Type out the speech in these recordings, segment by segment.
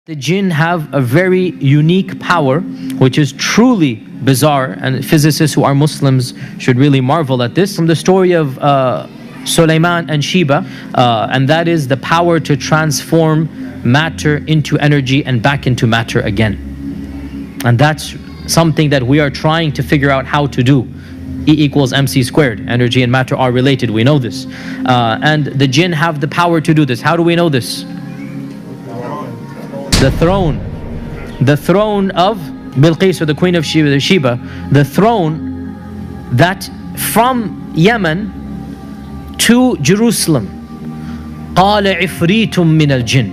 The jinn have a very unique power, which is truly bizarre, and physicists who are Muslims should really marvel at this. From the story of Sulaiman and Sheba, and that is the power to transform matter into energy and back into matter again. And that's something that we are trying to figure out how to do. E equals mc squared. Energy and matter are related, we know this. And the jinn have the power to do this. How do we know this? The throne of Bilqis, or the queen of Sheba, the throne that from Yemen to Jerusalem. قال عفريت من الجن.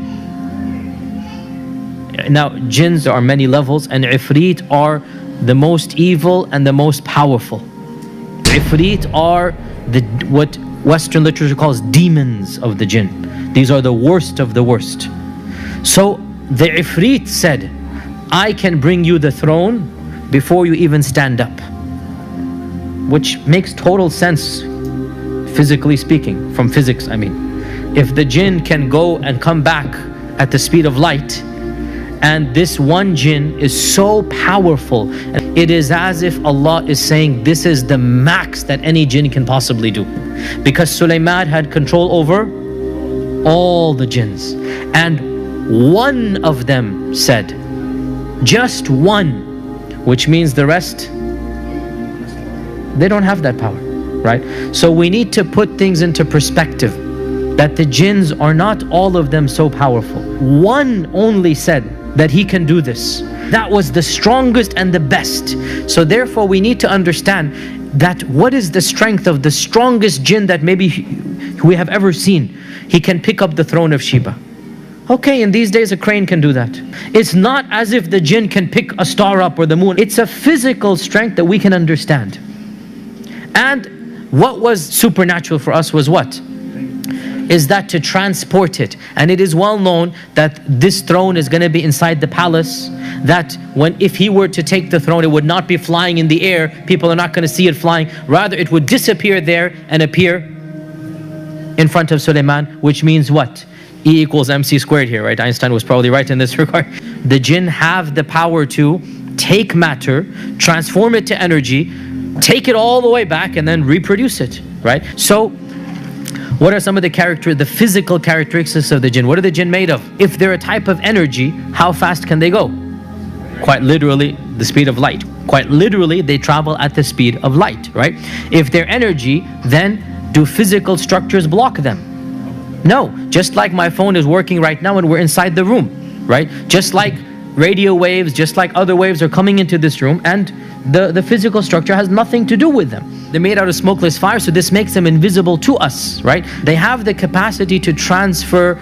Now, jinns, there are many levels, and ifrit are the most evil and the most powerful. Ifrit are what Western literature calls demons of the jinn. These are the worst of the worst. So the ifrit said, I can bring you the throne before you even stand up. Which makes total sense, physically speaking, from physics I mean. If the jinn can go and come back at the speed of light, and this one jinn is so powerful, it is as if Allah is saying this is the max that any jinn can possibly do. Because Sulaiman had control over all the jinns, and one of them said, just one, which means the rest, they don't have that power, right? So we need to put things into perspective, that the jinns are not all of them so powerful. One only said that he can do this. That was the strongest and the best. So therefore we need to understand that what is the strength of the strongest jinn that maybe we have ever seen. He can pick up the throne of Sheba. Okay, in these days a crane can do that. It's not as if the jinn can pick a star up or the moon. It's a physical strength that we can understand. And what was supernatural for us was what? Is that to transport it. And it is well known that this throne is going to be inside the palace, that if he were to take the throne, it would not be flying in the air. People are not going to see it flying. Rather, it would disappear there and appear in front of Sulaiman, which means what? E equals mc squared here, right? Einstein was probably right in this regard. The jinn have the power to take matter, transform it to energy, take it all the way back, and then reproduce it, right? So what are some of the physical characteristics of the jinn? What are the jinn made of? If they're a type of energy, how fast can they go? Quite literally, the speed of light. Quite literally, they travel at the speed of light, right? If they're energy, then do physical structures block them? No. Just like my phone is working right now and we're inside the room, right? Just like radio waves, just like other waves are coming into this room, and the physical structure has nothing to do with them. They're made out of smokeless fire, so this makes them invisible to us, right? They have the capacity to transfer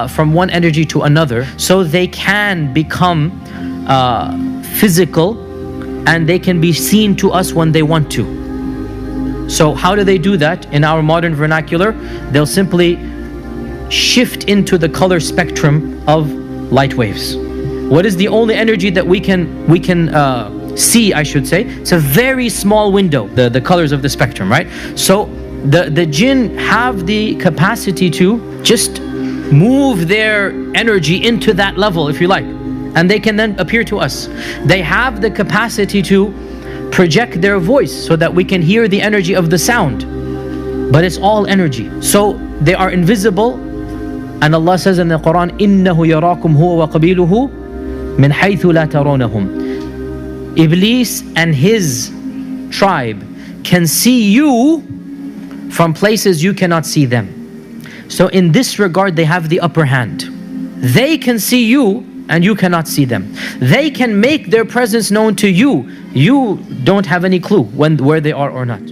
from one energy to another, so they can become physical, and they can be seen to us when they want to. So how do they do that? In our modern vernacular, they'll simply shift into the color spectrum of light waves. What is the only energy that we can see, I should say? It's a very small window, the colors of the spectrum, right? So the jinn have the capacity to just move their energy into that level, if you like, and they can then appear to us. They have the capacity to project their voice so that we can hear the energy of the sound, but it's all energy. So they are invisible, and Allah says in the Quran, إِنَّهُ يَرَاكُمْ هُوَ وَقَبِيلُهُ مِنْ حَيْثُ لَا تَرَوْنَهُمْ. Iblis and his tribe can see you from places you cannot see them. So in this regard, they have the upper hand. They can see you and you cannot see them. They can make their presence known to you. You don't have any clue where they are or not.